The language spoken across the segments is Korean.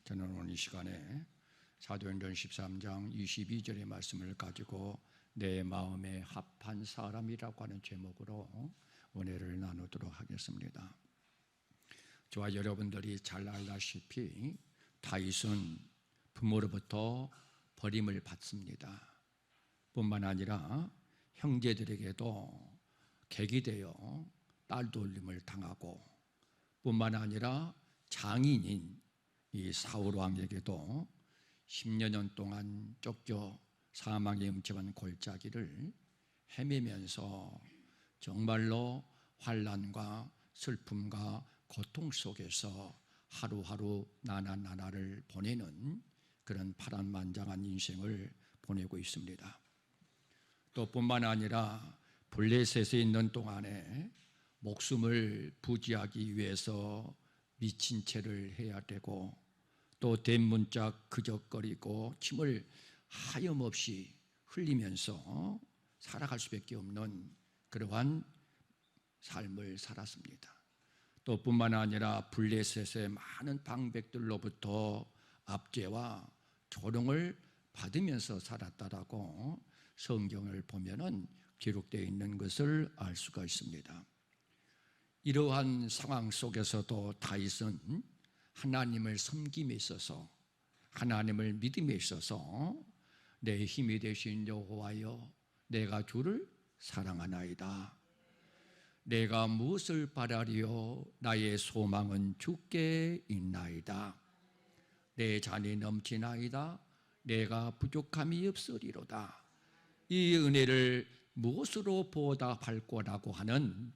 저는 오늘 이 시간에 사도행전 13장 22절의 말씀을 가지고 내 마음에 합한 사람이라고 하는 제목으로 은혜를 나누도록 하겠습니다. 저와 여러분들이 잘 알다시피 다윗은 부모로부터 버림을 받습니다. 뿐만 아니라 형제들에게도 객이 되어 딸 돌림을 당하고, 뿐만 아니라 장인인 이 사울 왕에게도 10여 년 동안 쫓겨 사망의 음침한 골짜기를 헤매면서 정말로 환난과 슬픔과 고통 속에서 하루하루 나날나날을 보내는 그런 파란만장한 인생을 보내고 있습니다. 또 뿐만 아니라 블레셋에 있는 동안에 목숨을 부지하기 위해서 미친 채를 해야 되고, 또 대문짝 그적거리고 침을 하염없이 흘리면서 살아갈 수밖에 없는 그러한 삶을 살았습니다. 또 뿐만 아니라 블레셋의 많은 방백들로부터 압제와 조롱을 받으면서 살았다라고 성경을 보면은 기록되어 있는 것을 알 수가 있습니다. 이러한 상황 속에서도 다윗은 하나님을 섬김에 있어서, 하나님을 믿음에 있어서 내 힘이 되신 여호와여, 내가 주를 사랑하나이다. 내가 무엇을 바라리요? 나의 소망은 주께 있나이다. 내 잔이 넘치나이다. 내가 부족함이 없으리로다. 이 은혜를 무엇으로 보답할 거라고 하는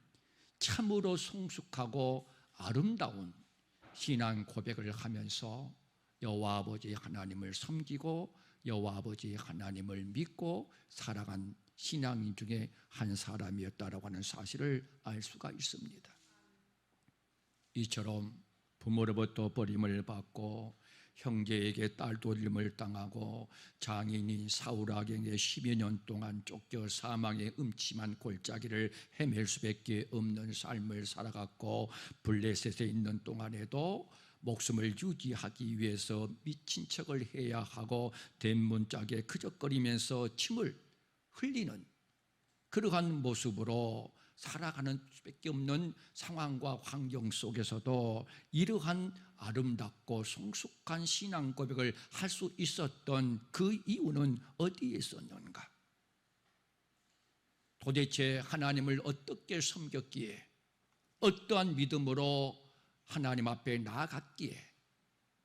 참으로 성숙하고 아름다운 신앙 고백을 하면서 여호와 아버지 하나님을 섬기고 여호와 아버지 하나님을 믿고 살아간 신앙인 중에 한 사람이었다라고 하는 사실을 알 수가 있습니다. 이처럼 부모로부터 버림을 받고 형제에게 딸 돌림을 당하고 장인인 사울왕에게 10여 년 동안 쫓겨 사망의 음침한 골짜기를 헤맬 수밖에 없는 삶을 살아갔고, 블레셋에 있는 동안에도 목숨을 유지하기 위해서 미친 척을 해야 하고 대문짝에 그적거리면서 침을 흘리는 그러한 모습으로 살아가는 수밖에 없는 상황과 환경 속에서도 이러한 아름답고 성숙한 신앙 고백을 할 수 있었던 그 이유는 어디에 있었는가? 도대체 하나님을 어떻게 섬겼기에, 어떠한 믿음으로 하나님 앞에 나아갔기에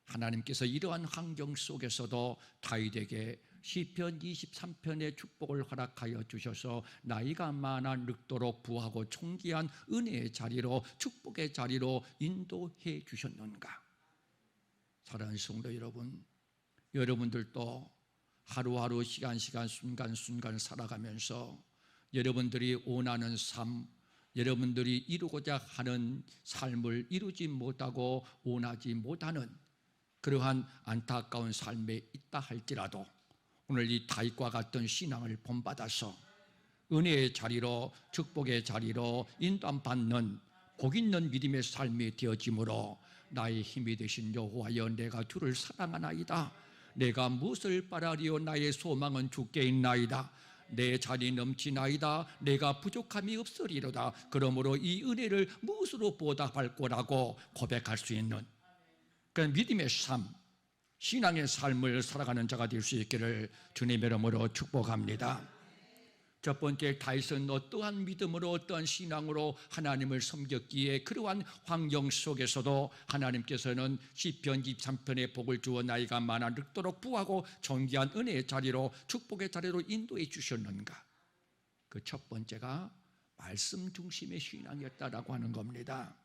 하나님께서 이러한 환경 속에서도 다윗에게 시편 23편의 축복을 허락하여 주셔서 나이가 많아 늙도록 부하고 존귀한 은혜의 자리로, 축복의 자리로 인도해 주셨는가? 사랑하는 성도 여러분, 여러분들도 하루하루 시간 순간순간 살아가면서 여러분들이 원하는 삶, 여러분들이 이루고자 하는 삶을 이루지 못하고 원하지 못하는 그러한 안타까운 삶에 있다 할지라도 오늘 이 다윗과 같은 신앙을 본받아서 은혜의 자리로, 축복의 자리로 인도받는 복 있는 믿음의 삶이 되어짐으로 나의 힘이 되신 여호와여, 내가 주를 사랑하나이다. 내가 무엇을 바라리요? 나의 소망은 주께 있나이다. 내 잔이 넘치나이다. 내가 부족함이 없으리로다. 그러므로 이 은혜를 무엇으로 보답할 거라고 고백할 수 있는 그 믿음의 삶, 신앙의 삶을 살아가는 자가 될 수 있기를 주님의 이름으로 축복합니다. 첫 번째, 다윗은 어떠한 믿음으로, 어떠한 신앙으로 하나님을 섬겼기에 그러한 환경 속에서도 하나님께서는 시편 23편의 복을 주어 나이가 많아 늙도록 부하고 존귀한 은혜의 자리로, 축복의 자리로 인도해 주셨는가? 그 첫 번째가 말씀 중심의 신앙이었다라고 하는 겁니다.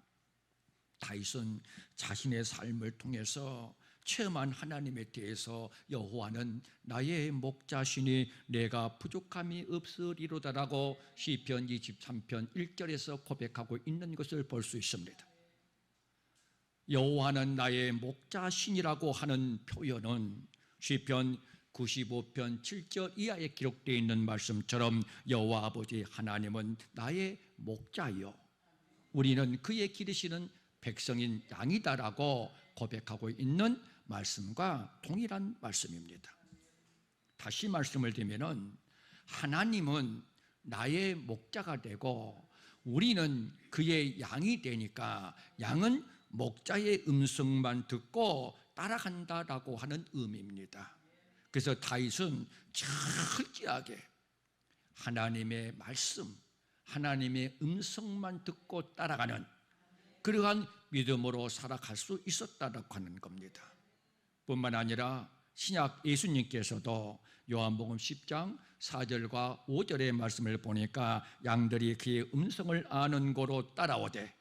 다윗은 자신의 삶을 통해서 체험한 하나님에 대해서 여호와는 나의 목자시니 내가 부족함이 없으리로다라고 시편 23편 1절에서 고백하고 있는 것을 볼 수 있습니다. 여호와는 나의 목자신이라고 하는 표현은 시편 95편 7절 이하에 기록되어 있는 말씀처럼 여호와 아버지 하나님은 나의 목자요, 우리는 그의 기르시는 백성인 양이다라고 고백하고 있는 말씀과 동일한 말씀입니다. 다시 말씀을 드리면은 하나님은 나의 목자가 되고 우리는 그의 양이 되니까 양은 목자의 음성만 듣고 따라간다라고 하는 의미입니다. 그래서 다윗은 철저하게 하나님의 말씀, 하나님의 음성만 듣고 따라가는 그러한 믿음으로 살아갈 수 있었다라고 하는 겁니다. 뿐만 아니라 신약 예수님께서도 요한복음 10장 4절과 5절의 말씀을 보니까 양들이 그의 음성을 아는 고로 따라오되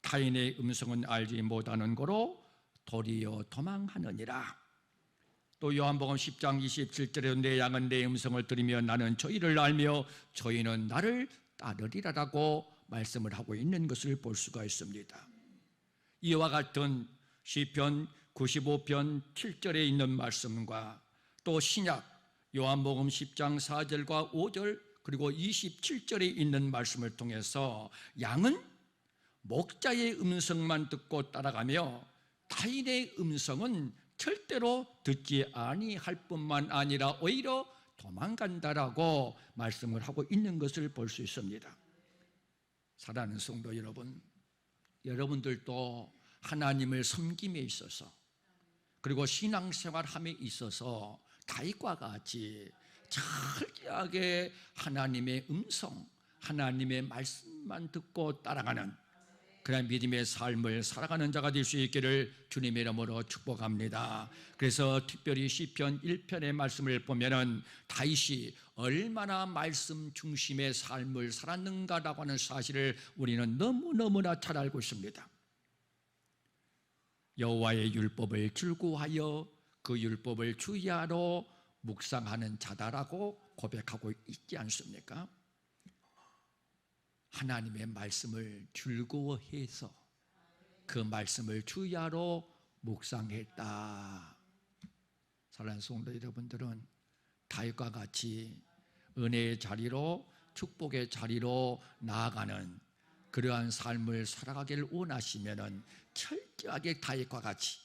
타인의 음성은 알지 못하는 고로 도리어 도망하느니라. 또 요한복음 10장 27절에 내 양은 내 음성을 들으며 나는 저희를 알며 저희는 나를 따르리라라고 말씀을 하고 있는 것을 볼 수가 있습니다. 이와 같은 시편 95편 7절에 있는 말씀과 또 신약 요한복음 10장 4절과 5절 그리고 27절에 있는 말씀을 통해서 양은 목자의 음성만 듣고 따라가며 타인의 음성은 절대로 듣지 아니할 뿐만 아니라 오히려 도망간다라고 말씀을 하고 있는 것을 볼 수 있습니다. 사랑하는 성도 여러분, 여러분들도 하나님을 섬김에 있어서 그리고 신앙생활함에 있어서 다윗과 같이 철저하게 하나님의 음성, 하나님의 말씀만 듣고 따라가는 그런 믿음의 삶을 살아가는 자가 될 수 있기를 주님의 이름으로 축복합니다. 그래서 특별히 시편 1편의 말씀을 보면은 다윗이 얼마나 말씀 중심의 삶을 살았는가라고 하는 사실을 우리는 너무너무나 잘 알고 있습니다. 여호와의 율법을 즐거워하여 그 율법을 주야로 묵상하는 자다라고 고백하고 있지 않습니까? 하나님의 말씀을 즐거워해서 그 말씀을 주야로 묵상했다. 사랑하는 성도 여러분들은 다윗과 같이 은혜의 자리로 축복의 자리로 나아가는 그러한 삶을 살아가기를 원하시면은 철저하게 다윗과 같이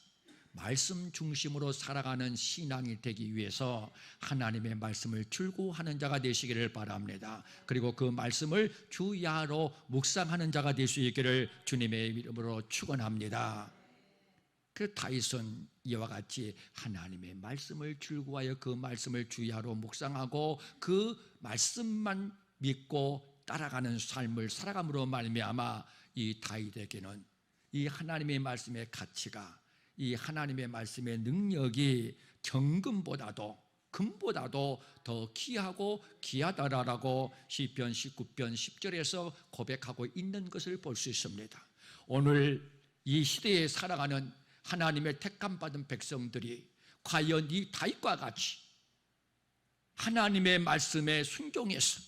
말씀 중심으로 살아가는 신앙이 되기 위해서 하나님의 말씀을 즐거워하는 자가 되시기를 바랍니다. 그리고 그 말씀을 주야로 묵상하는 자가 될 수 있기를 주님의 이름으로 축원합니다. 그 다윗은 이와 같이 하나님의 말씀을 즐거워하여 그 말씀을 주야로 묵상하고 그 말씀만 믿고 따라가는 삶을 살아감으로 말미암아 이 다윗에게는 이 하나님의 말씀의 가치가 이 하나님의 말씀의 능력이 정금보다도 금보다도 더 귀하고 귀하다라고 시편 19편 10절에서 고백하고 있는 것을 볼 수 있습니다. 오늘 이 시대에 살아가는 하나님의 택함받은 백성들이 과연 이 다윗과 같이 하나님의 말씀에 순종해서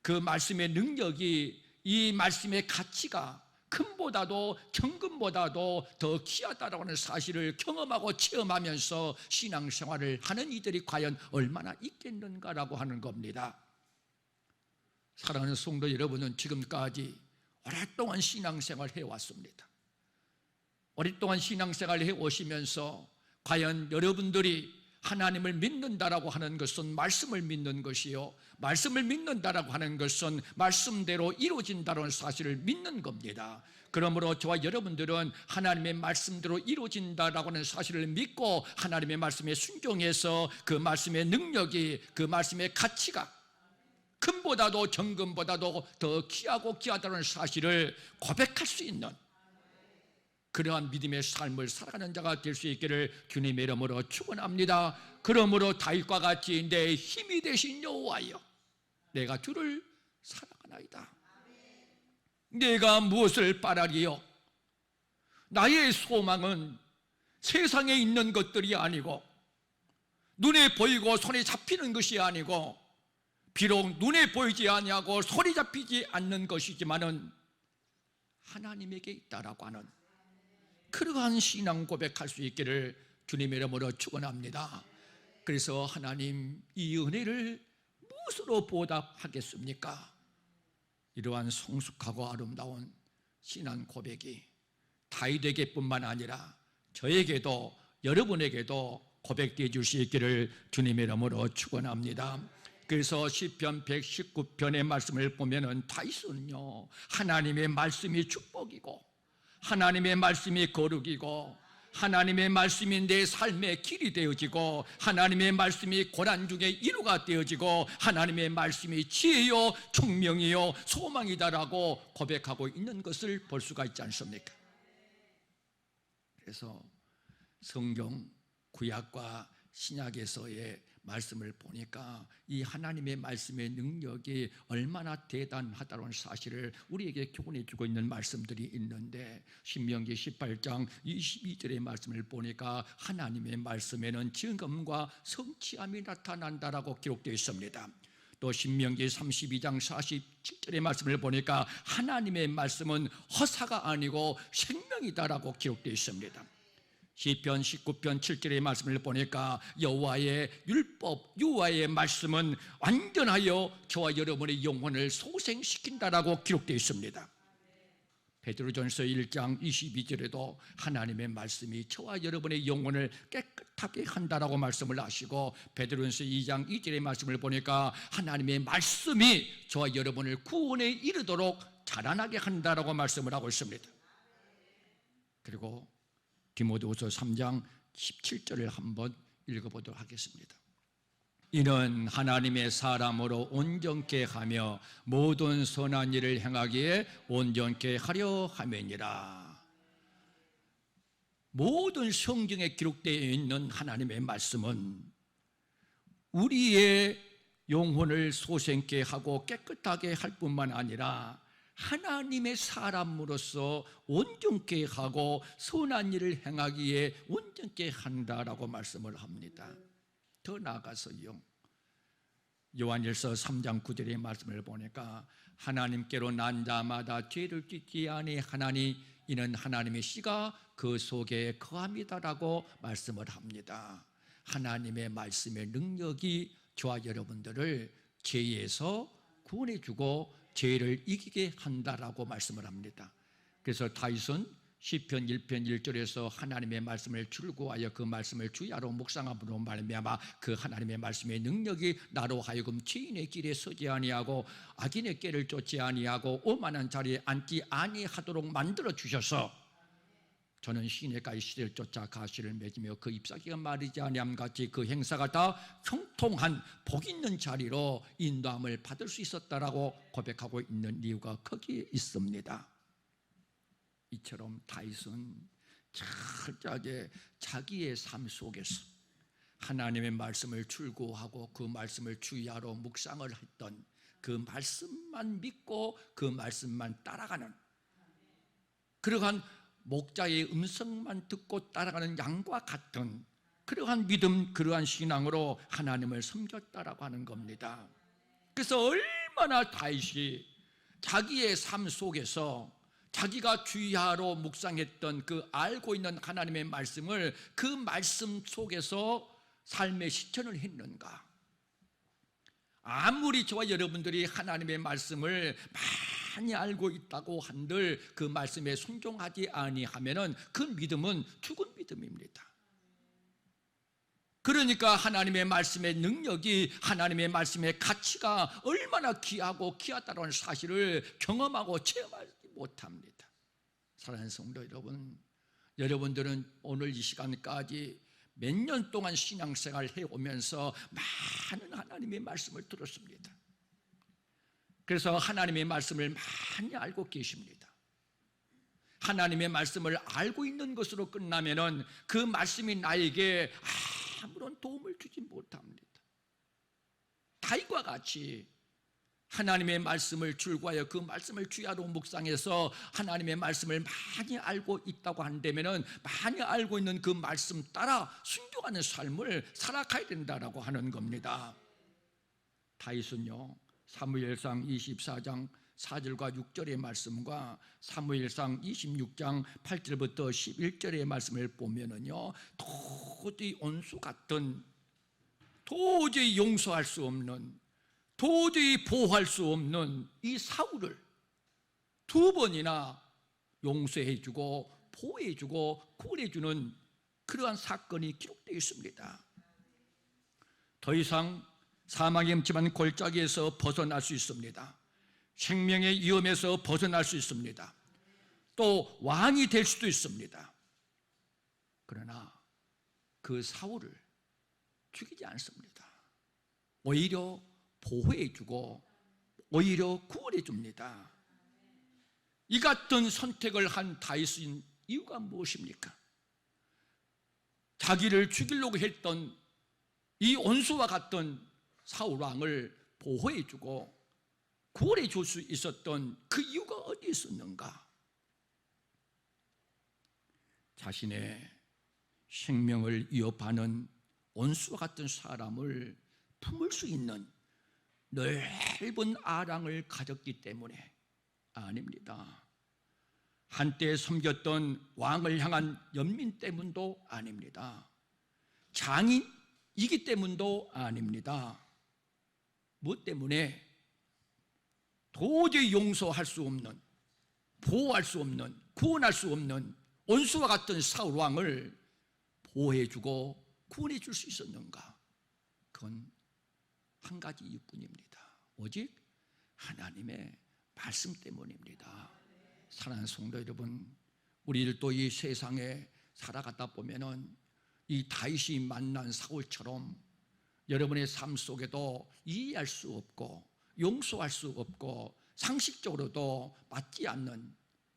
그 말씀의 능력이 이 말씀의 가치가 금보다도 정금보다도 더 귀하다라고 하는 사실을 경험하고 체험하면서 신앙생활을 하는 이들이 과연 얼마나 있겠는가라고 하는 겁니다. 사랑하는 성도 여러분은 지금까지 오랫동안 신앙생활 해왔습니다. 오랫동안 신앙생활 해오시면서 과연 여러분들이 하나님을 믿는다라고 하는 것은 말씀을 믿는 것이요, 말씀을 믿는다라고 하는 것은 말씀대로 이루어진다는 사실을 믿는 겁니다. 그러므로 저와 여러분들은 하나님의 말씀대로 이루어진다라고 하는 사실을 믿고 하나님의 말씀에 순종해서 그 말씀의 능력이, 그 말씀의 가치가 금보다도 정금보다도 더 귀하고 귀하다는 사실을 고백할 수 있는 그러한 믿음의 삶을 살아가는 자가 될 수 있기를 주님의 이름으로 축원합니다. 그러므로 다윗과 같이 내 힘이 되신 여호와여, 내가 주를 사랑하나이다. 내가 무엇을 바라리요? 나의 소망은 세상에 있는 것들이 아니고 눈에 보이고 손에 잡히는 것이 아니고 비록 눈에 보이지 아니하고 손에 잡히지 않는 것이지만은 하나님에게 있다라고 하는 그러한 신앙 고백할 수 있기를 주님의 이름으로 축원합니다. 그래서 하나님, 이 은혜를 무엇으로 보답하겠습니까? 이러한 성숙하고 아름다운 신앙 고백이 다윗에게뿐만 아니라 저에게도 여러분에게도 고백되어 줄 수 있기를 주님의 이름으로 축원합니다. 그래서 시편 119편의 말씀을 보면은 다윗은요, 하나님의 말씀이 축복이고 하나님의 말씀이 거룩이고 하나님의 말씀이 내 삶의 길이 되어지고 하나님의 말씀이 고난 중에 이루가 되어지고 하나님의 말씀이 지혜요 총명이요 소망이다라고 고백하고 있는 것을 볼 수가 있지 않습니까? 그래서 성경 구약과 신약에서의 말씀을 보니까 이 하나님의 말씀의 능력이 얼마나 대단하다는 사실을 우리에게 교훈해 주고 있는 말씀들이 있는데, 신명기 18장 22절의 말씀을 보니까 하나님의 말씀에는 증언과 성취함이 나타난다라고 기록되어 있습니다. 또 신명기 32장 47절의 말씀을 보니까 하나님의 말씀은 허사가 아니고 생명이다라고 기록되어 있습니다. 시편 19편 7절의 말씀을 보니까 여호와의 율법, 여호와의 말씀은 완전하여 저와 여러분의 영혼을 소생시킨다라고 기록되어 있습니다. 베드로전서 1장 22절에도 하나님의 말씀이 저와 여러분의 영혼을 깨끗하게 한다라고 말씀을 하시고, 베드로전서 2장 2절의 말씀을 보니까 하나님의 말씀이 저와 여러분을 구원에 이르도록 자라나게 한다라고 말씀을 하고 있습니다. 그리고 디모데후서 3장 17절을 한번 읽어보도록 하겠습니다. 이는 하나님의 사람으로 온전케 하며 모든 선한 일을 행하기에 온전케 하려 함이니라. 모든 성경에 기록되어 있는 하나님의 말씀은 우리의 영혼을 소생케 하고 깨끗하게 할 뿐만 아니라 하나님의 사람으로서 온전케 하고 선한 일을 행하기에 온전케 한다라고 말씀을 합니다. 더 나아가서요, 요한일서 3장 9절의 말씀을 보니까 하나님께로 난 자마다 죄를 짓지 아니하나니 이는 하나님의 씨가 그 속에 거함이다라고 말씀을 합니다. 하나님의 말씀의 능력이 저와 여러분들을 죄에서 구원해 주고 죄를 이기게 한다라고 말씀을 합니다. 그래서 다윗은 시편 1편 1절에서 하나님의 말씀을 출구하여 그 말씀을 주야로 묵상함으로 말미암아 그 하나님의 말씀의 능력이 나로 하여금 죄인의 길에 서지 아니하고 악인의 길을 쫓지 아니하고 오만한 자리에 앉지 아니하도록 만들어 주셔서 저는 시내가의 시대를 쫓아 가시를 맺으며 그 잎사귀가 마르지 아니함 같이 그 행사가 다 형통한 복 있는 자리로 인도함을 받을 수 있었다라고 고백하고 있는 이유가 거기에 있습니다. 이처럼 다윗은 철저하게 자기의 삶 속에서 하나님의 말씀을 출구하고 그 말씀을 주야로 묵상을 했던, 그 말씀만 믿고 그 말씀만 따라가는, 그러한 목자의 음성만 듣고 따라가는 양과 같은 그러한 믿음, 그러한 신앙으로 하나님을 섬겼다라고 하는 겁니다. 그래서 얼마나 다윗이 자기의 삶 속에서 자기가 주야로 묵상했던 그 알고 있는 하나님의 말씀을 그 말씀 속에서 삶의 실천을 했는가. 아무리 저와 여러분들이 하나님의 말씀을 많이 알고 있다고 한들 그 말씀에 순종하지 아니하면은 그 믿음은 죽은 믿음입니다. 그러니까 하나님의 말씀의 능력이, 하나님의 말씀의 가치가 얼마나 귀하고 귀하다는 사실을 경험하고 체험하지 못합니다. 사랑하는 성도 여러분, 여러분들은 오늘 이 시간까지 몇 년 동안 신앙생활을 해오면서 많은 하나님의 말씀을 들었습니다. 그래서 하나님의 말씀을 많이 알고 계십니다. 하나님의 말씀을 알고 있는 것으로 끝나면은 그 말씀이 나에게 아무런 도움을 주지 못합니다. 다윗과 같이 하나님의 말씀을 출구하여 그 말씀을 주야로 묵상해서 하나님의 말씀을 많이 알고 있다고 한다면은 많이 알고 있는 그 말씀 따라 순종하는 삶을 살아가야 된다라고 하는 겁니다. 다윗은요, 사무엘상 24장 4절과 6절의 말씀과 사무엘상 26장 8절부터 11절의 말씀을 보면은요, 도저히 온수 같은, 도저히 용서할 수 없는, 도저히 보호할 수 없는 이 사울을 두 번이나 용서해주고 보호해주고 구원해주는 그러한 사건이 기록되어 있습니다. 더 이상 사망이 엄침한 골짜기에서 벗어날 수 있습니다. 생명의 위험에서 벗어날 수 있습니다. 또 왕이 될 수도 있습니다. 그러나 그 사울을 죽이지 않습니다. 오히려 보호해주고 오히려 구원해줍니다. 이 같은 선택을 한 다윗인 이유가 무엇입니까? 자기를 죽이려고 했던 이 원수와 같던 사울 왕을 보호해주고 구원해 줄 수 있었던 그 이유가 어디에 있었는가? 자신의 생명을 위협하는 원수와 같은 사람을 품을 수 있는 넓은 아랑을 가졌기 때문에 아닙니다. 한때 섬겼던 왕을 향한 연민 때문도 아닙니다. 장인이기 때문도 아닙니다. 무엇 때문에? 도저히 용서할 수 없는, 보호할 수 없는, 구원할 수 없는 원수와 같은 사울 왕을 보호해주고 구원해 줄 수 있었는가? 그건 한 가지 이유뿐입니다. 오직 하나님의 말씀 때문입니다. 사랑하는 성도 여러분, 우리들도 이 세상에 살아가다 보면은 이 다윗이 만난 사울처럼 여러분의 삶 속에도 이해할 수 없고 용서할 수 없고 상식적으로도 맞지 않는,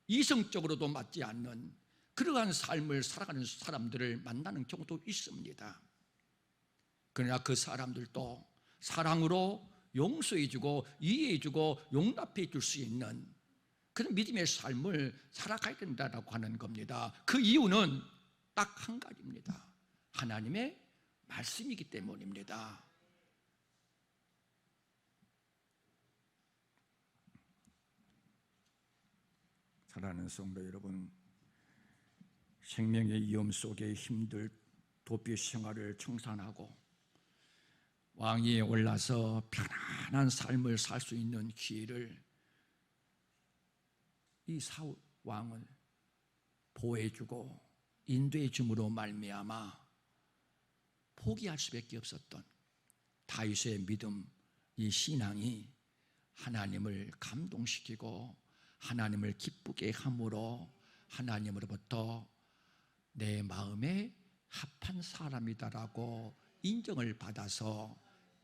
이성적으로도 맞지 않는 그러한 삶을 살아가는 사람들을 만나는 경우도 있습니다. 그러나 그 사람들도 사랑으로 용서해주고 이해해주고 용납해 줄 수 있는 그런 믿음의 삶을 살아가야 된다고 하는 겁니다. 그 이유는 딱 한 가지입니다. 하나님의 말씀이기 때문입니다. 사랑하는 성도 여러분, 생명의 위험 속에 힘들 도피 생활을 청산하고 왕위에 올라서 편안한 삶을 살 수 있는 기회를 이 사울 왕을 보호해주고 인도해줌으로 말미암아 포기할 수밖에 없었던 다윗의 믿음, 이 신앙이 하나님을 감동시키고 하나님을 기쁘게 함으로 하나님으로부터 내 마음에 합한 사람이다라고 인정을 받아서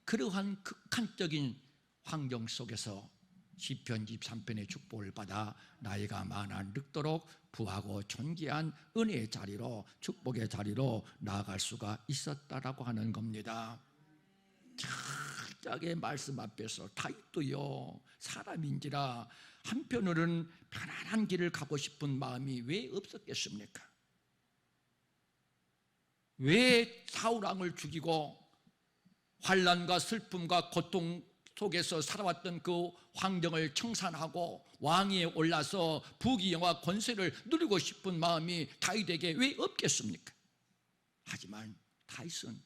그러한 극한적인 환경 속에서 시편 23편의 축복을 받아 나이가 많아 늙도록 부하고 존귀한 은혜의 자리로, 축복의 자리로 나아갈 수가 있었다라고 하는 겁니다. 철저하게 말씀 앞에서 다윗도요, 사람인지라 한편으로는 편안한 길을 가고 싶은 마음이 왜 없었겠습니까? 왜 사울 왕을 죽이고 환난과 슬픔과 고통 속에서 살아왔던 그 환경을 청산하고 왕위에 올라서 부귀영화 권세를 누리고 싶은 마음이 다윗에게 왜 없겠습니까? 하지만 다윗은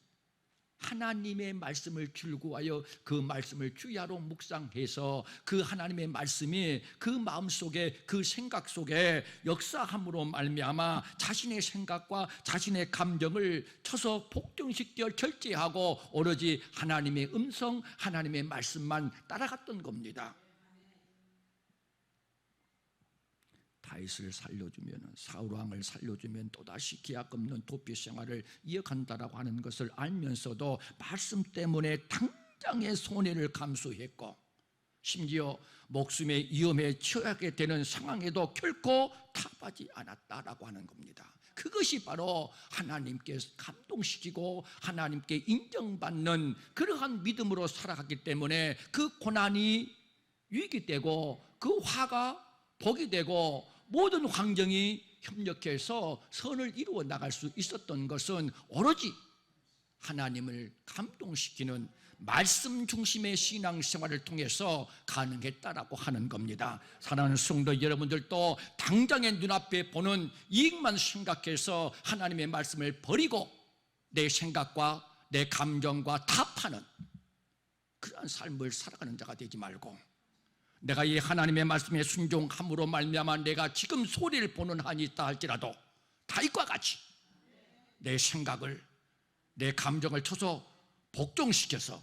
하나님의 말씀을 줄구하여 그 말씀을 주야로 묵상해서 그 하나님의 말씀이 그 마음속에, 그 생각 속에 역사함으로 말미암아 자신의 생각과 자신의 감정을 쳐서 복종시켜 절제하고 오로지 하나님의 음성, 하나님의 말씀만 따라갔던 겁니다. 다윗을 살려주면, 사울 왕을 살려주면 또다시 기약 없는 도피 생활을 이어간다라고 하는 것을 알면서도 말씀 때문에 당장의 손해를 감수했고 심지어 목숨의 위험에 처하게 되는 상황에도 결코 타박하지 않았다라고 하는 겁니다. 그것이 바로 하나님께 감동시키고 하나님께 인정받는 그러한 믿음으로 살아갔기 때문에 그 고난이 유익이 되고 그 화가 복이 되고 모든 환경이 협력해서 선을 이루어 나갈 수 있었던 것은 오로지 하나님을 감동시키는 말씀 중심의 신앙생활을 통해서 가능했다라고 하는 겁니다. 사랑하는 성도 여러분들도 당장의 눈앞에 보는 이익만 생각해서 하나님의 말씀을 버리고 내 생각과 내 감정과 타파하는 그러한 삶을 살아가는 자가 되지 말고, 내가 이 하나님의 말씀에 순종함으로 말미암아 내가 지금 소리를 보는 한이 있다 할지라도 다윗과 같이 내 생각을, 내 감정을 쳐서 복종시켜서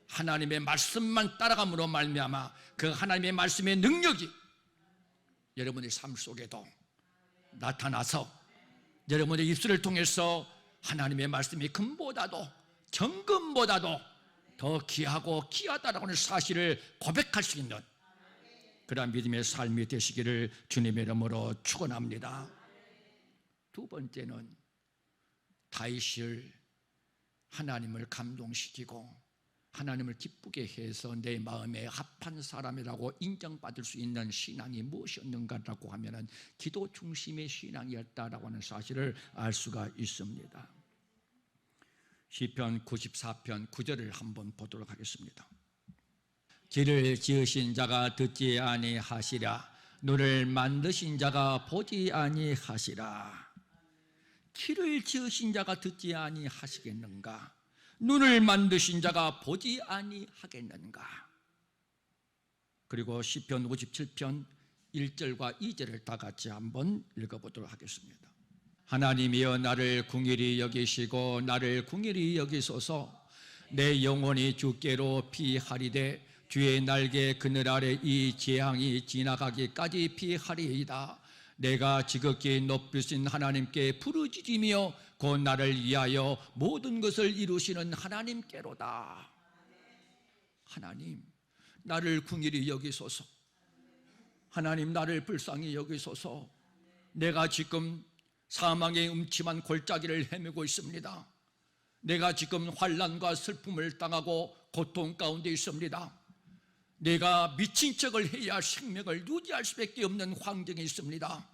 하나님의 말씀만 따라감으로 말미암아 그 하나님의 말씀의 능력이 여러분의 삶 속에도 나타나서 여러분의 입술을 통해서 하나님의 말씀이 금보다도 정금보다도 더 귀하고 귀하다라고 하는 사실을 고백할 수 있는 그러한 믿음의 삶이 되시기를 주님의 이름으로 축원합니다. 두 번째는 다윗을 하나님을 감동시키고 하나님을 기쁘게 해서 내 마음에 합한 사람이라고 인정받을 수 있는 신앙이 무엇이었는가라고 하면 기도 중심의 신앙이었다라고 하는 사실을 알 수가 있습니다. 시편 94편 9절을 한번 보도록 하겠습니다. 길을 지으신 자가 듣지 아니하시랴 눈을 만드신 자가 보지 아니하시라. 길을 지으신 자가 듣지 아니하시겠는가? 눈을 만드신 자가 보지 아니하겠는가? 그리고 시편 57편 1절과 2절을 다 같이 한번 읽어보도록 하겠습니다. 하나님이여 나를 긍휼히 여기시고 나를 긍휼히 여기소서. 내 영혼이 주께로 피하리되 주의 날개 그늘 아래 이 재앙이 지나가기까지 피하리이다. 내가 지극히 높으신 하나님께 부르짖으며 곧 나를 위하여 모든 것을 이루시는 하나님께로다. 하나님 나를 긍휼히 여기소서. 하나님 나를 불쌍히 여기소서. 내가 지금 사망의 음침한 골짜기를 헤매고 있습니다. 내가 지금 환난과 슬픔을 당하고 고통 가운데 있습니다. 내가 미친 척을 해야 생명을 유지할 수밖에 없는 환경에 있습니다.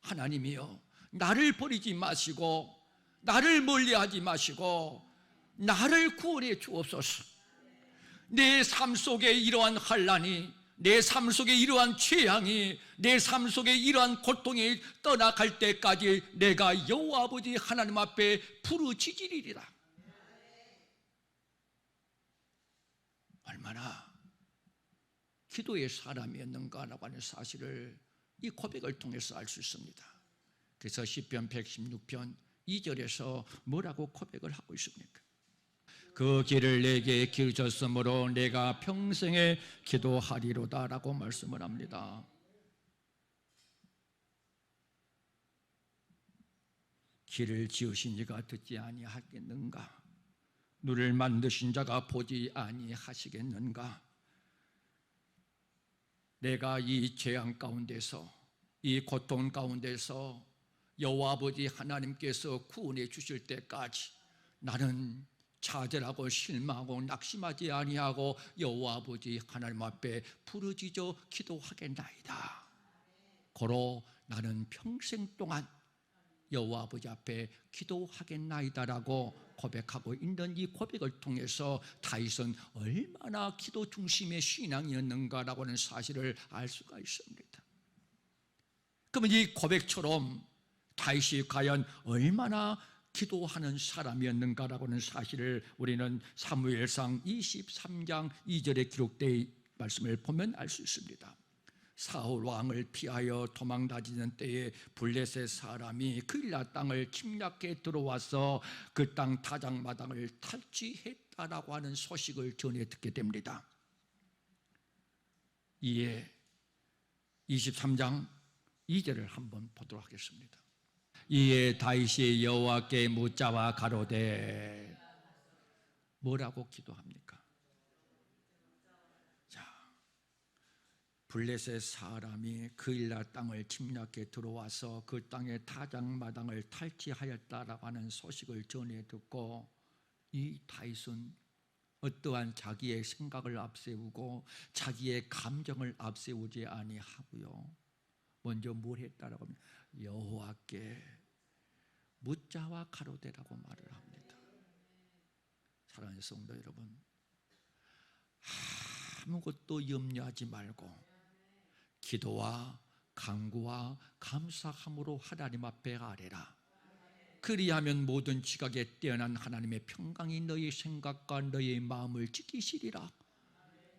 하나님이여 나를 버리지 마시고 나를 멀리하지 마시고 나를 구원해 주옵소서. 내 삶 속에 이러한 환난이, 내 삶 속에 이러한 재앙이, 내 삶 속에 이러한 고통이 떠나갈 때까지 내가 여호와 아버지 하나님 앞에 부르짖으리라. 얼마나 기도의 사람이었는가라고 하는 사실을 이 고백을 통해서 알 수 있습니다. 그래서 시편 116편 2절에서 뭐라고 고백을 하고 있습니까? 그 길을 내게 길으셨으므로 내가 평생에 기도하리로다 라고 말씀을 합니다. 길을 지으신 이가 듣지 아니하겠는가? 눈을 만드신 자가 보지 아니하시겠는가? 내가 이 재앙 가운데서, 이 고통 가운데서 여호와 아버지 하나님께서 구원해 주실 때까지 나는 좌절하고 실망하고 낙심하지 아니하고 여호와 아버지 하나님 앞에 부르짖어 기도하겠나이다. 고로 나는 평생 동안 여호와 아버지 앞에 기도하겠나이다라고 고백하고 있는 이 고백을 통해서 다윗은 얼마나 기도 중심의 신앙이었는가라고 하는 사실을 알 수가 있습니다. 그러면 이 고백처럼 다윗이 과연 얼마나 기도하는 사람이었는가라고 하는 사실을 우리는 사무엘상 23장 2절에 기록된 말씀을 보면 알 수 있습니다. 사울 왕을 피하여 도망 다니는 때에 블레셋 사람이 그일라 땅을 침략해 들어와서 그 땅 타작마당을 탈취했다라고 하는 소식을 전해 듣게 됩니다. 이에 23장 2절을 한번 보도록 하겠습니다. 이에 다윗이 여호와께 묻자와 가로되 뭐라고 기도합니까? 블레셋 사람이 그일라 땅을 침략해 들어와서 그 땅의 타작마당을 탈취하였다라고 하는 소식을 전해 듣고 이 다윗은 어떠한 자기의 생각을 앞세우고 자기의 감정을 앞세우지 아니하고요, 먼저 뭘 했다라고 하면 여호와께 묻자와 가로되라고 말을 합니다. 사랑하는 성도 여러분, 아무것도 염려하지 말고 기도와 간구와 감사함으로 하나님 앞에 아뢰라. 그리하면 모든 지각에 뛰어난 하나님의 평강이 너희 생각과 너희 마음을 지키시리라.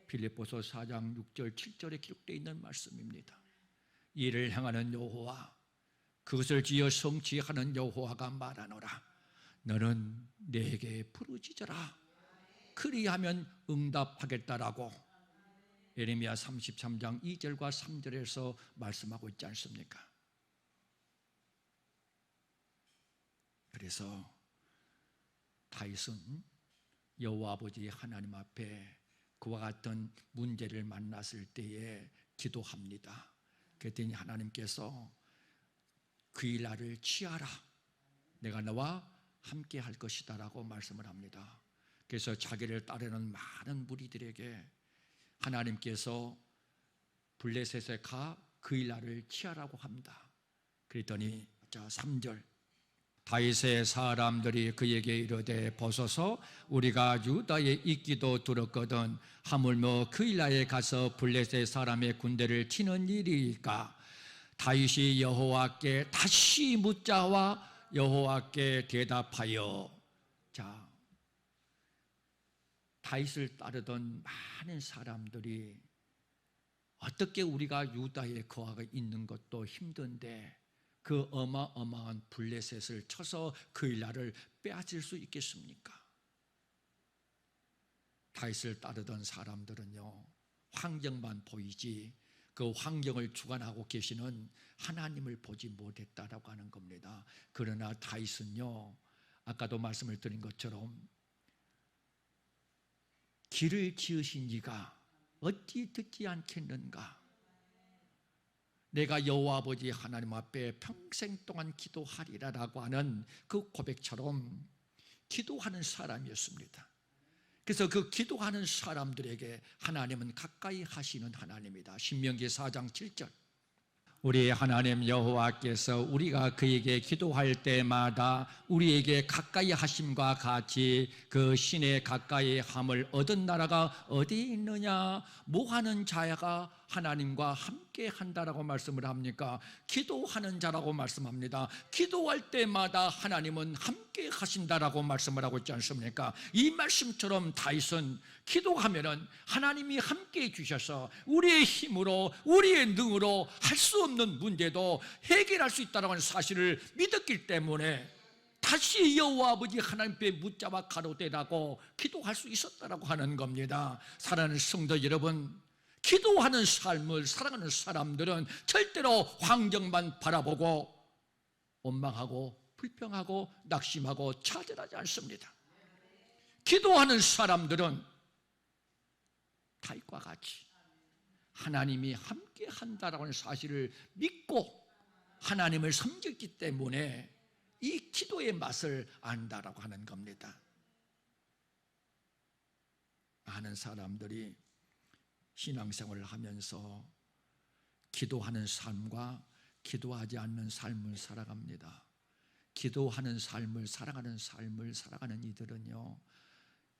빌립보서 4장 6절 7절에 기록되어 있는 말씀입니다. 이를 행하는 여호와, 그것을 지어 성취하는 여호와가 말하노라. 너는 내게 부르짖어라. 그리하면 응답하겠다라고 예레미야 33장 2절과 3절에서 말씀하고 있지 않습니까? 그래서 다윗은 여호와 아버지 하나님 앞에 그와 같은 문제를 만났을 때에 기도합니다. 그랬더니 하나님께서 그의 날을 취하라. 내가 너와 함께 할 것이다 라고 말씀을 합니다. 그래서 자기를 따르는 많은 무리들에게 하나님께서 블레셋에 가 그의 날을 취하라고 합니다. 그랬더니 3절 다윗의 사람들이 그에게 이르되 벗어서 우리가 유다에 있기도 들었거든 하물며 그의 날에 가서 블레셋 사람의 군대를 치는 일이니까 다윗이 여호와께 다시 묻자와 여호와께 대답하여 다윗을 따르던 많은 사람들이 어떻게 우리가 유다에 거하고 있는 것도 힘든데 그 어마어마한 블레셋을 쳐서 그의 날을 빼앗을 수 있겠습니까? 다윗을 따르던 사람들은요 환경만 보이지 그 환경을 주관하고 계시는 하나님을 보지 못했다라고 하는 겁니다. 그러나 다윗은요 아까도 말씀을 드린 것처럼 길을 지으신 이가 어찌 듣지 않겠는가? 내가 여호와 아버지 하나님 앞에 평생 동안 기도하리라라고 하는 그 고백처럼 기도하는 사람이었습니다. 그래서 그 기도하는 사람들에게 하나님은 가까이 하시는 하나님이다. 신명기 4장 7절 우리 하나님 여호와께서 우리가 그에게 기도할 때마다 우리에게 가까이 하심과 같이 그 신의 가까이 함을 얻은 나라가 어디 있느냐? 뭐하는 자가 하나님과 함께 한다라고 말씀을 합니까? 기도하는 자라고 말씀합니다. 기도할 때마다 하나님은 함께 하신다라고 말씀을 하고 있지 않습니까? 이 말씀처럼 다윗은 기도하면은 하나님이 함께 해주셔서 우리의 힘으로 우리의 능으로 할 수 없는 문제도 해결할 수 있다는 사실을 믿었기 때문에 다시 여호와 아버지 하나님께 묻자와 가로대라고 기도할 수 있었다라고 하는 겁니다. 사랑하는 성도 여러분, 기도하는 삶을 살아가는 사람들은 절대로 환경만 바라보고 원망하고 불평하고 낙심하고 차별하지 않습니다. 기도하는 사람들은 다윗과 같이 하나님이 함께 한다라는 사실을 믿고 하나님을 섬겼기 때문에 이 기도의 맛을 안다라고 하는 겁니다. 많은 사람들이 신앙생활을 하면서 기도하는 삶과 기도하지 않는 삶을 살아갑니다. 기도하는 삶을 살아가는 삶을 살아가는 이들은요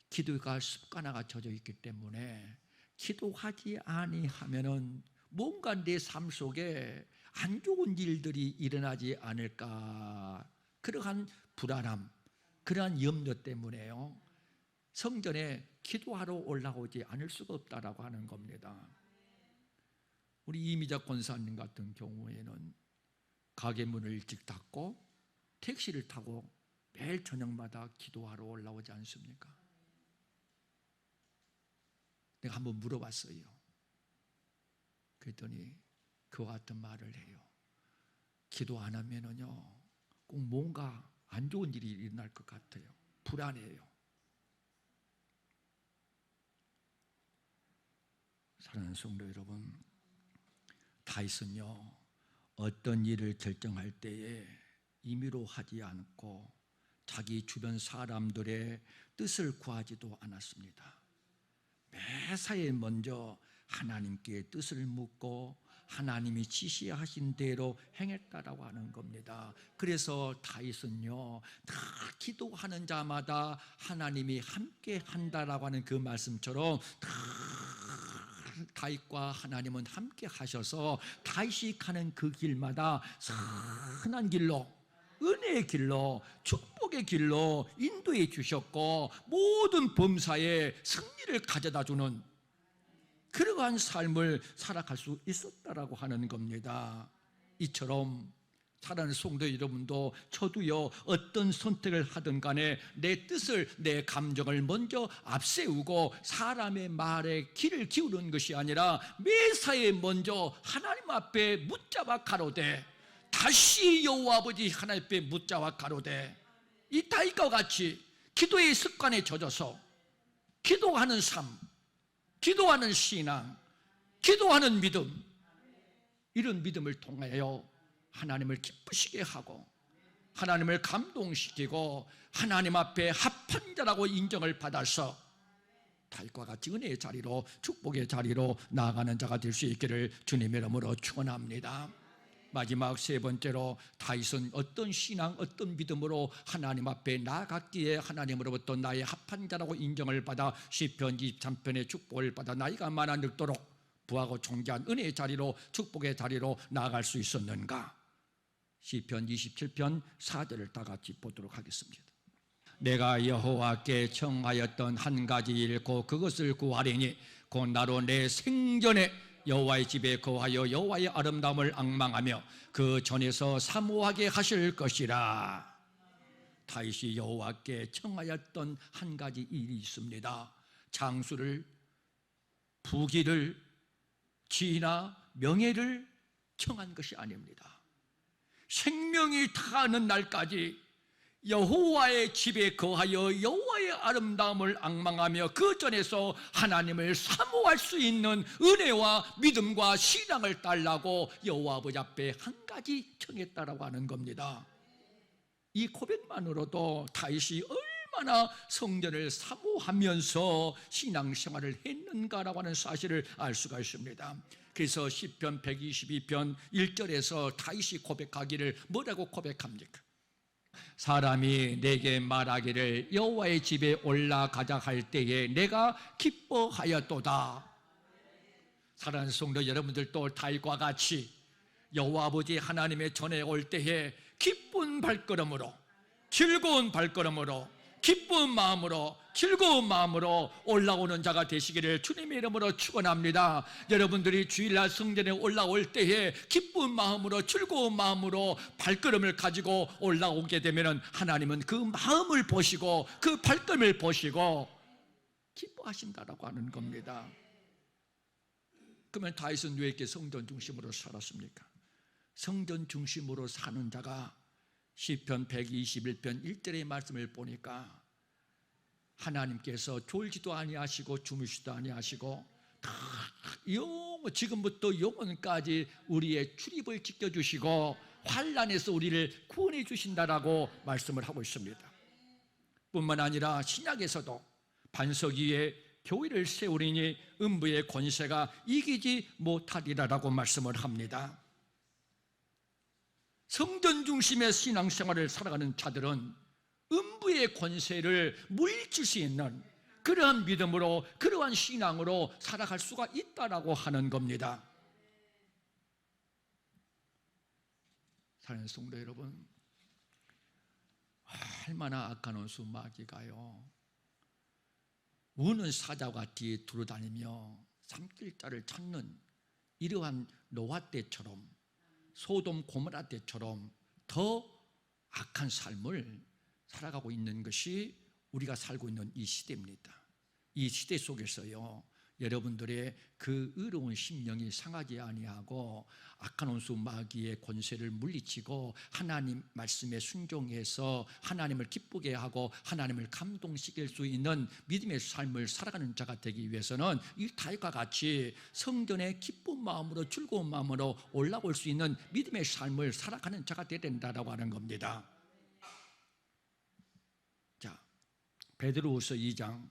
기도가 습관화가 젖어 있기 때문에 기도하지 아니하면은 뭔가 내 삶 속에 안 좋은 일들이 일어나지 않을까 그러한 불안함, 그러한 염려 때문에요 성전에 기도하러 올라오지 않을 수가 없다라고 하는 겁니다. 우리 이미자 권사님 같은 경우에는 가게 문을 일찍 닫고 택시를 타고 매일 저녁마다 기도하러 올라오지 않습니까? 내가 한번 물어봤어요. 그랬더니 그와 같은 말을 해요. 기도 안 하면은요 꼭 뭔가 안 좋은 일이 일어날 것 같아요. 불안해요. 사랑하는 성도 여러분, 다윗은요 어떤 일을 결정할 때에 임의로 하지 않고 자기 주변 사람들의 뜻을 구하지도 않았습니다. 매사에 먼저 하나님께 뜻을 묻고 하나님이 지시하신 대로 행했다라고 하는 겁니다. 그래서 다윗은요 다 기도하는 자마다 하나님이 함께 한다라고 하는 그 말씀처럼 다 다윗과 하나님은 함께 하셔서 다윗이 가는 그 길마다 선한 길로 은혜의 길로 축복의 길로 인도해 주셨고 모든 범사에 승리를 가져다 주는 그러한 삶을 살아갈 수 있었다라고 하는 겁니다. 이처럼 사랑하는 성도 여러분도 저도요, 어떤 선택을 하든 간에 내 뜻을, 내 감정을 먼저 앞세우고 사람의 말에 귀를 기울이는 것이 아니라 매사에 먼저 하나님 앞에 묻자와 가로되, 다시 여호와 아버지 하나님 앞에 묻자와 가로되, 이 다윗과 같이 기도의 습관에 젖어서 기도하는 삶, 기도하는 신앙, 기도하는 믿음, 이런 믿음을 통하여 하나님을 기쁘시게 하고 하나님을 감동시키고 하나님 앞에 합한 자라고 인정을 받아서 다윗과 같이 은혜의 자리로, 축복의 자리로 나아가는 자가 될 수 있기를 주님의 이름으로 축원합니다. 마지막 세 번째로, 다윗은 어떤 신앙, 어떤 믿음으로 하나님 앞에 나아갔기에 하나님으로부터 나의 합한 자라고 인정을 받아 시편 23편의 축복을 받아 나이가 많아 늙도록 부하고 존귀한 은혜의 자리로, 축복의 자리로 나아갈 수 있었는가? 시편 27편 4절을 다 같이 보도록 하겠습니다. 내가 여호와께 청하였던 한 가지 일, 곧 그것을 구하리니 곧 나로 내 생전에 여호와의 집에 거하여 여호와의 아름다움을 앙망하며 그 전에서 사모하게 하실 것이라. 다윗이 여호와께 청하였던 한 가지 일이 있습니다. 장수를, 부귀를, 지위나 명예를 청한 것이 아닙니다. 생명이 다하는 날까지 여호와의 집에 거하여 여호와의 아름다움을 앙망하며 그 전에서 하나님을 사모할 수 있는 은혜와 믿음과 신앙을 달라고 여호와 아버지 앞에 한 가지 청했다라고 하는 겁니다. 이 고백만으로도 다윗이 얼마나 성전을 사모하면서 신앙생활을 했는가라고 하는 사실을 알 수가 있습니다. 그래서 시편 122편 1절에서 다윗이 고백하기를 뭐라고 고백합니까? 사람이 내게 말하기를 여호와의 집에 올라가자 할 때에 내가 기뻐하였도다. 사랑하는 성도 여러분들도 다윗과 같이 여호와 아버지 하나님의 전에 올 때에 기쁜 발걸음으로, 즐거운 발걸음으로, 기쁜 마음으로, 즐거운 마음으로 올라오는 자가 되시기를 주님의 이름으로 축원합니다. 여러분들이 주일날 성전에 올라올 때에 기쁜 마음으로, 즐거운 마음으로 발걸음을 가지고 올라오게 되면 하나님은 그 마음을 보시고 그 발걸음을 보시고 기뻐하신다라고 하는 겁니다. 그러면 다윗은 왜 이렇게 성전 중심으로 살았습니까? 성전 중심으로 사는 자가 시편 121편 1절의 말씀을 보니까 하나님께서 졸지도 아니하시고 주무시도 아니하시고 지금부터 영원까지 우리의 출입을 지켜주시고 환난에서 우리를 구원해 주신다라고 말씀을 하고 있습니다. 뿐만 아니라 신약에서도 반석 위에 교회를 세우리니 음부의 권세가 이기지 못하리라라고 말씀을 합니다. 성전 중심의 신앙생활을 살아가는 자들은 음부의 권세를 물리칠 수 있는 그러한 믿음으로, 그러한 신앙으로 살아갈 수가 있다라고 하는 겁니다. 사랑하는 성도 여러분, 얼마나 악한 원수 마귀가요, 우는 사자와 뒤에 두루다니며 삼킬자를 찾는 이러한 노아 때처럼, 소돔 고모라 때처럼 더 악한 삶을 살아가고 있는 것이 우리가 살고 있는 이 시대입니다. 이 시대 속에서요, 여러분들의 그 의로운 심령이 상하지 아니하고 악한 원수 마귀의 권세를 물리치고 하나님 말씀에 순종해서 하나님을 기쁘게 하고 하나님을 감동시킬 수 있는 믿음의 삶을 살아가는 자가 되기 위해서는 이 다윗과 같이 성전에 기쁜 마음으로, 즐거운 마음으로 올라올 수 있는 믿음의 삶을 살아가는 자가 되어야 된다고 하는 겁니다. 자, 베드로후서 2장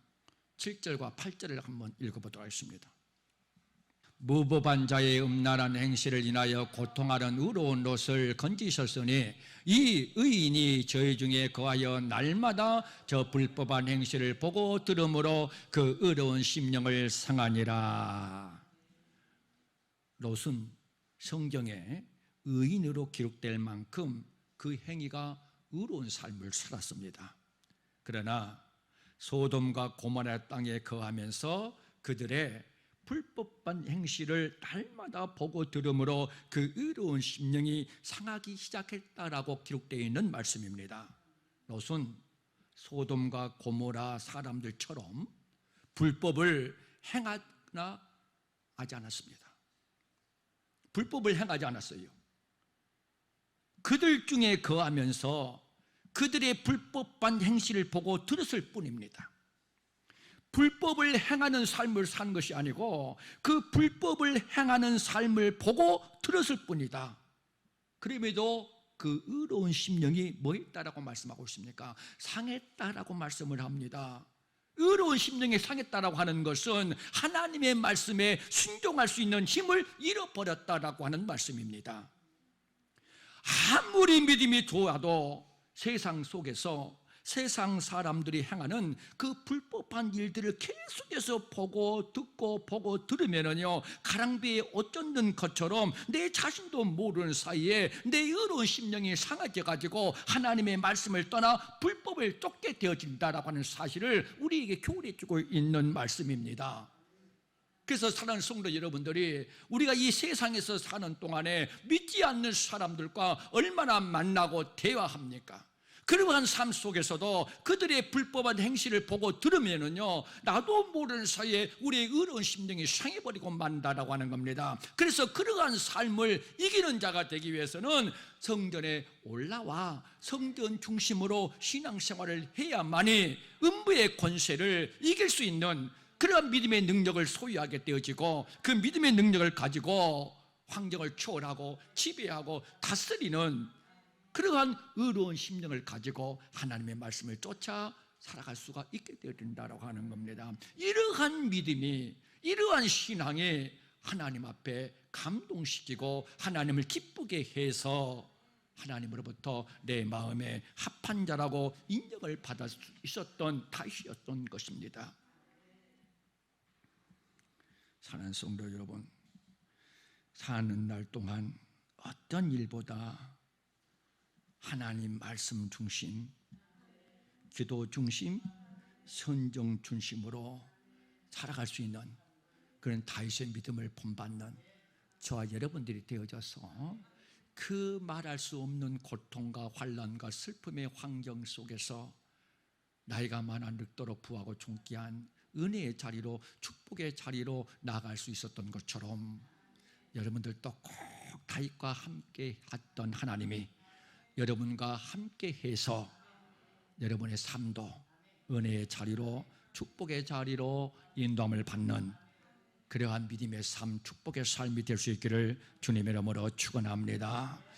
7절과 8절을 한번 읽어보도록 하겠습니다. 무법한 자의 음란한 행실을 인하여 고통하는 의로운 롯을 건지셨으니 이 의인이 저희 중에 거하여 날마다 저 불법한 행실을 보고 들음으로 그 의로운 심령을 상하니라. 롯은 성경에 의인으로 기록될 만큼 그 행위가 의로운 삶을 살았습니다. 그러나 소돔과 고모라 땅에 거하면서 그들의 불법한 행실을 날마다 보고 들음으로 그 의로운 심령이 상하기 시작했다라고 기록되어 있는 말씀입니다. 롯은 소돔과 고모라 사람들처럼 불법을 행하나 하지 않았습니다. 불법을 행하지 않았어요. 그들 중에 거하면서 그들의 불법한 행실을 보고 들었을 뿐입니다. 불법을 행하는 삶을 산 것이 아니고 그 불법을 행하는 삶을 보고 들었을 뿐이다. 그럼에도 그 의로운 심령이 뭐 했다라고 말씀하고 있습니까? 상했다라고 말씀을 합니다. 의로운 심령이 상했다라고 하는 것은 하나님의 말씀에 순종할 수 있는 힘을 잃어버렸다라고 하는 말씀입니다. 아무리 믿음이 좋아도 세상 속에서 세상 사람들이 행하는 그 불법한 일들을 계속해서 보고 듣고 보고 들으면은요, 가랑비에 옷 젖는 것처럼 내 자신도 모르는 사이에 내 의로운 심령이 상하게 가지고 하나님의 말씀을 떠나 불법을 쫓게 되어진다라고 하는 사실을 우리에게 교훈해 주고 있는 말씀입니다. 그래서 사랑하는 성도 여러분들이 우리가 이 세상에서 사는 동안에 믿지 않는 사람들과 얼마나 만나고 대화합니까? 그러한 삶 속에서도 그들의 불법한 행실을 보고 들으면은요, 나도 모르는 사이에 우리의 의로운 심령이 상해버리고 만다라고 하는 겁니다. 그래서 그러한 삶을 이기는 자가 되기 위해서는 성전에 올라와 성전 중심으로 신앙생활을 해야만이 음부의 권세를 이길 수 있는 그러한 믿음의 능력을 소유하게 되어지고, 그 믿음의 능력을 가지고 환경을 초월하고 지배하고 다스리는 그러한 의로운 심령을 가지고 하나님의 말씀을 쫓아 살아갈 수가 있게 되어진다고 하는 겁니다. 이러한 믿음이, 이러한 신앙이 하나님 앞에 감동시키고 하나님을 기쁘게 해서 하나님으로부터 내 마음에 합한 자라고 인정을 받을 수 있었던 다윗이었던 것입니다. 사는 성도 여러분, 사는 날 동안 어떤 일보다 하나님 말씀 중심, 기도 중심, 선정 중심으로 살아갈 수 있는 그런 다윗의 믿음을 본받는 저와 여러분들이 되어져서 그 말할 수 없는 고통과 환난과 슬픔의 환경 속에서 나이가 많아 늙도록 부하고 존귀한 은혜의 자리로, 축복의 자리로 나아갈 수 있었던 것처럼 여러분들도 꼭 다윗과 함께 했던 하나님이 여러분과 함께 해서 여러분의 삶도 은혜의 자리로, 축복의 자리로 인도함을 받는 그러한 믿음의 삶, 축복의 삶이 될 수 있기를 주님의 이름으로 축원합니다.